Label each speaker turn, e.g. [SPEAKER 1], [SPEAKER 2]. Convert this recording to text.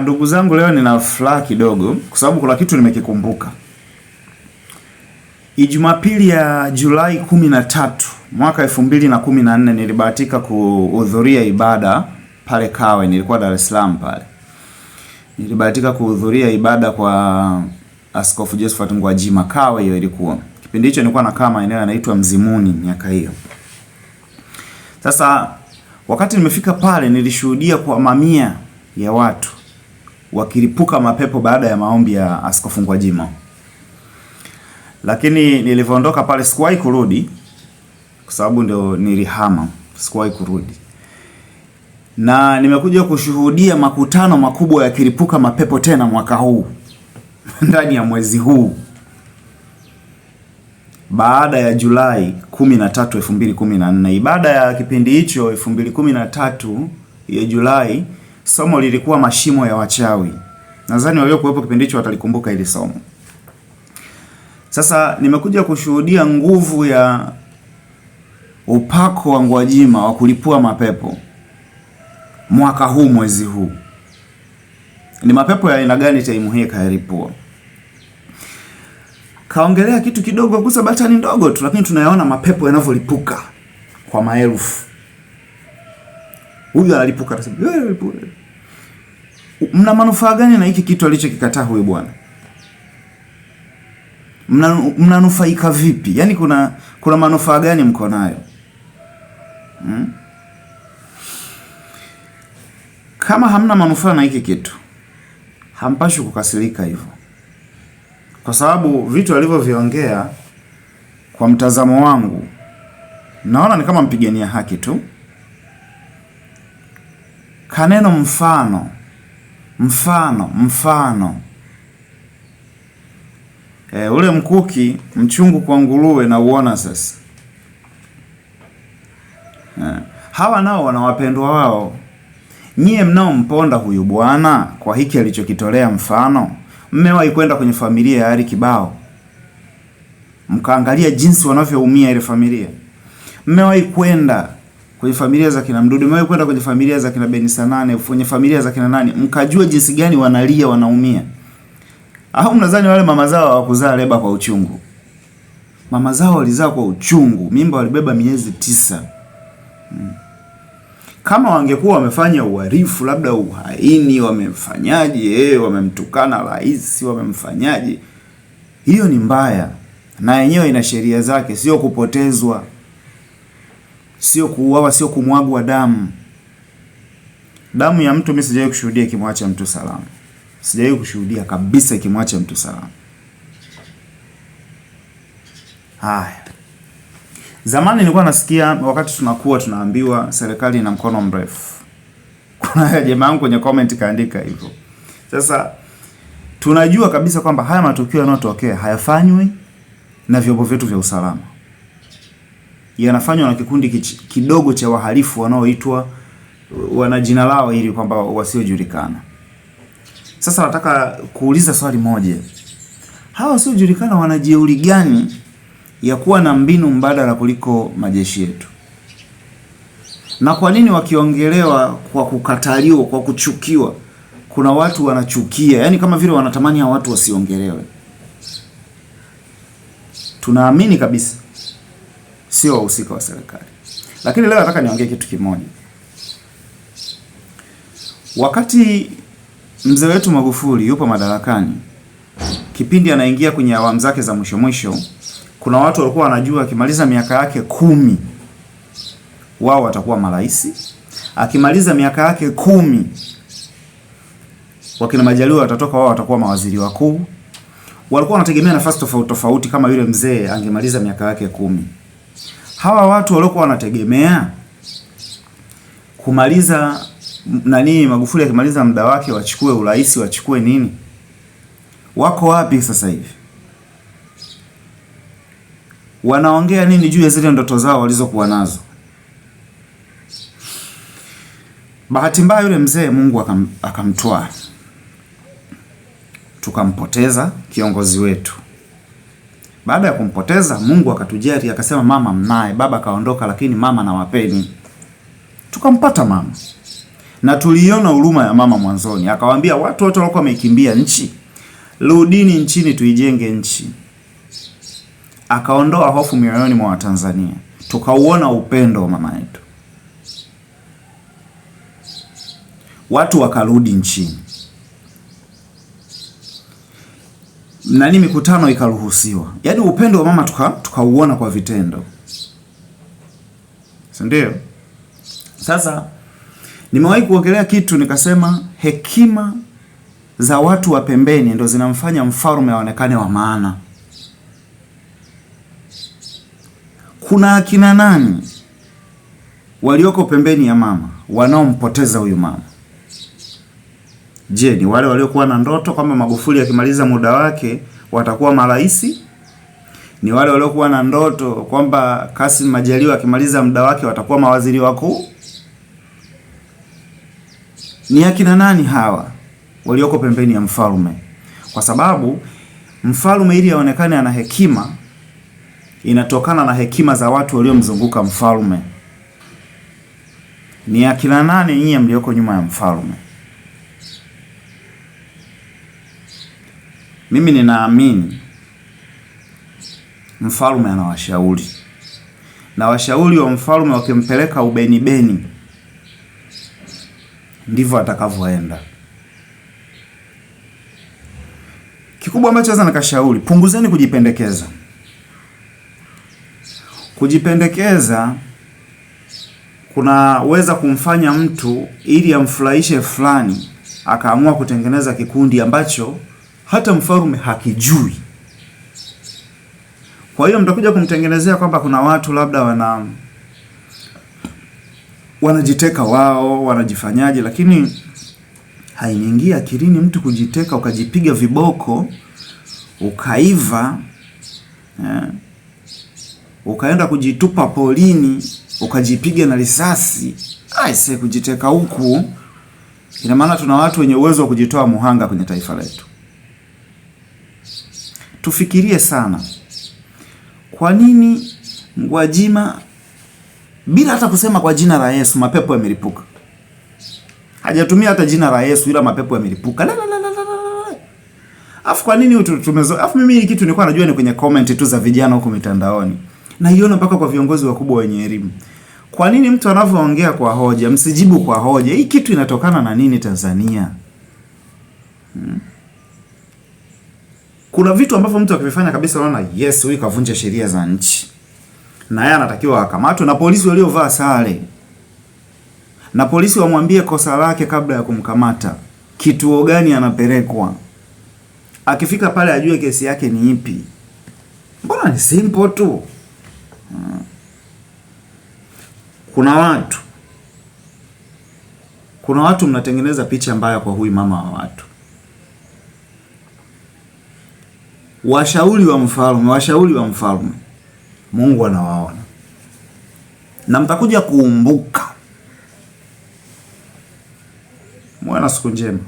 [SPEAKER 1] Ndugu zangu, leo nina furaha kidogo kwa sababu kuna kitu nimekikumbuka. Jumapili ya Julai 13 mwaka 2014 nilibahatika kuhudhuria ibada pale Kawe. Nilikuwa Dar es Salaam pale. Nilibahatika kuhudhuria ibada kwa Askofu Josephat Gwajima Kawe. Hiyo ilikuwa kipindi hicho nilikuwa nakaa maeneo yanaitwa Mzimuni miaka hiyo. Sasa wakati nimefika pale nilishuhudia kwa mamia ya watu wakilipuka mapepo baada ya maombi ya Askofu Gwajima. Lakini nilivyoondoka pale sikuwahi kurudi kwa sababu ndio nilihama, sikuwahi kurudi. Na nimekuja kushuhudia makutano makubwa yakilipuka mapepo tena mwaka huu ndani ya mwezi huu. Baada ya Julai 13, 2014, ibada ya kipindi hicho 2013 ya Julai, somo lilikuwa mashimo ya wachawi. Nadhani waliokuwepo kipindi hicho watalikumbuka hili somo. Sasa nimekuja kushuhudia nguvu ya upako wa Gwajima wa kulipua mapepo mwaka huu, mwezi huu. Ni mapepo ya aina gani taimu hii kayalipua? Kaongelea kitu kidogo, kusa batani ndogo tu, lakini tunayaona mapepo yanavyolipuka kwa maelfu. Huyu analipuka anasema, mna manufaa gani na hiki kitu alichokikataa huyu bwana? Mnanufaika vipi? Yaani kuna manufaa gani mko nayo? Kama hamna manufaa na hiki kitu, hampashi kukasirika hivyo. Kwa sababu vitu alivyoviongea kwa mtazamo wangu naona ni kama mpigania haki tu. Kaneno mfano. Ule mkuki mchungu kwa nguruwe na uona sasa. Hawa nao wana wapendwa wao. Nyie mnaomponda huyu bwana kwa hiki alichokitolea mfano, mmewahi kwenda kwenye familia ya Ali Kibao mkaangalia jinsi wanavyoumia ile familia? Mmewahi kwenda kwenye familia za kina Mdudu? Mmewahi kwenda kwenye familia za kina Beni Sanane, kwenye familia za kina nani, mkajua jinsi gani wanalia, wanaumia? Au mnadhani wale mama zao hawakuzaa leba kwa uchungu? Mama zao walizaa kwa uchungu, mimba walibeba miezi 9. Kama wangekuwa wamefanya uhalifu, labda uhaini, wamefanyaje, wamemtukana rais, wamemfanyaje, hiyo ni mbaya na yenyewe ina sheria zake. Sio kupotezwa, sio kuuawa, sio kumwagwa damu. Damu ya mtu mimi sijawahi kushuhudia ikimwacha mtu salama. Sijawahi kushuhudia kabisa ikimwacha mtu salama. Haya. Zamani nilikuwa nasikia wakati tunakuwa tunaambiwa serikali ina mkono mrefu. Kuna jamaa wangu kwenye comment kaandika hivyo. Sasa tunajua kabisa kwamba haya matukio yanayotokea hayafanywi na vyombo vyetu vya usalama. Yanafanywa na kikundi kidogo cha wahalifu wanaoitwa, wana jina lao ili kwamba wasiojulikana. Sasa nataka kuuliza swali moja. Hawa wasiojulikana wana jeuri gani ya kuwa na mbinu mbadala kuliko majeshi yetu? Na kwa nini wakiongelewa kwa kukataliwa, kwa kuchukiwa, kuna watu wanachukia? Yaani kama vile wanatamani hao watu wasiongelewe. Tunaamini kabisa sio wahusika wa serikali. Lakini leo nataka niongee kitu kimoja. Wakati mzee wetu Magufuli yupo madarakani, kipindi anaingia kwenye awamu zake za mwisho, kuna watu walikuwa wanajua akimaliza miaka yake 10 wao watakuwa marais. Akimaliza miaka yake 10 wakina Majaliwa watatoka, wao watakuwa mawaziri wakuu. Walikuwa wanategemea nafasi tofauti kama yule mzee angemaliza miaka yake 10. Hawa watu walikuwa wanategemea kumaliza Magufuli akimaliza muda wake wachukue urais, wachukue nini? Wako wapi sasa hivi? Wanaongea nini juu ya zile ndoto zao walizokuwa nazo? Bahati mbaya yule mzee Mungu akamtoa. Tukampoteza kiongozi wetu. Baada ya kumpoteza, Mungu akatujali, akasema mama mnaye, baba kaondoka lakini mama nawapeni. Tukampata mama. na tuliona huruma ya mama mwanzoni. Akawaambia watu wote walikuwa wamekimbia nchi, rudini nchini tuijenge nchi. Akaondoa hofu mioyoni mwa Watanzania, tukauona upendo wa mama yetu, watu wakarudi nchini, nani mikutano ikaruhusiwa. Yaani upendo wa mama tukauona kwa vitendo, si ndio? Sasa nimewahi kuongelea kitu nikasema, hekima za watu wa pembeni ndio zinamfanya mfalme aonekane wa maana. Kuna akina nani walioko pembeni ya mama wanaompoteza huyu mama? Je, ni wale waliokuwa na ndoto kwamba Magufuli akimaliza muda wake watakuwa marais? Ni wale waliokuwa na ndoto kwamba Kassim Majaliwa akimaliza muda wake watakuwa mawaziri wakuu? Ni akina nani hawa walioko pembeni ya mfalme? Kwa sababu mfalme ili aonekane ana hekima inatokana na hekima za watu waliomzunguka mfalme. Ni akina nani nyinyi mlioko nyuma ya mfalme? Mimi ninaamini mfalme ana washauri, na washauri wa mfalme wakimpeleka ubenibeni ndivyo atakavyoenda. Kikubwa ambacho naweza nikashauri, punguzeni kujipendekeza. Kujipendekeza kunaweza kumfanya mtu ili amfurahishe fulani akaamua kutengeneza kikundi ambacho hata mfalme hakijui. Kwa hiyo mtakuja kumtengenezea kwamba kuna watu labda wanajiteka wao, wanajifanyaje, lakini hainiingia akilini mtu kujiteka ukajipiga viboko, ukaiva, ukaenda kujitupa polini, ukajipiga na risasi. Aise, kujiteka huku ina maana tuna watu wenye uwezo wa kujitoa muhanga kwenye taifa letu. Tufikirie sana. Kwa nini Gwajima bila hata kusema kwa jina la Yesu mapepo yamelipuka? Hajatumia hata jina la Yesu ila mapepo yamelipuka. Afu kwa nini afu mimi hii kitu nilikuwa najua ni kwenye comment tu za vijana huko mitandaoni. Na iona mpaka kwa viongozi wakubwa wenye elimu. Kwa nini mtu anavyoongea kwa hoja msijibu kwa hoja? Hii kitu inatokana na nini Tanzania? Kuna vitu ambavyo mtu akivifanya kabisa unaona yes, huyu kavunja sheria za nchi, na yeye anatakiwa akamatwe na polisi waliovaa sare, na polisi wamwambie kosa lake kabla ya kumkamata, kituo gani anapelekwa, akifika pale ajue kesi yake ni ipi. Mbona ni simple tu. Kuna watu mnatengeneza picha mbaya kwa huyu mama wa watu. Washauri wa mfalme Mungu anawaona na mtakuja kuumbuka. Mwana siku njema.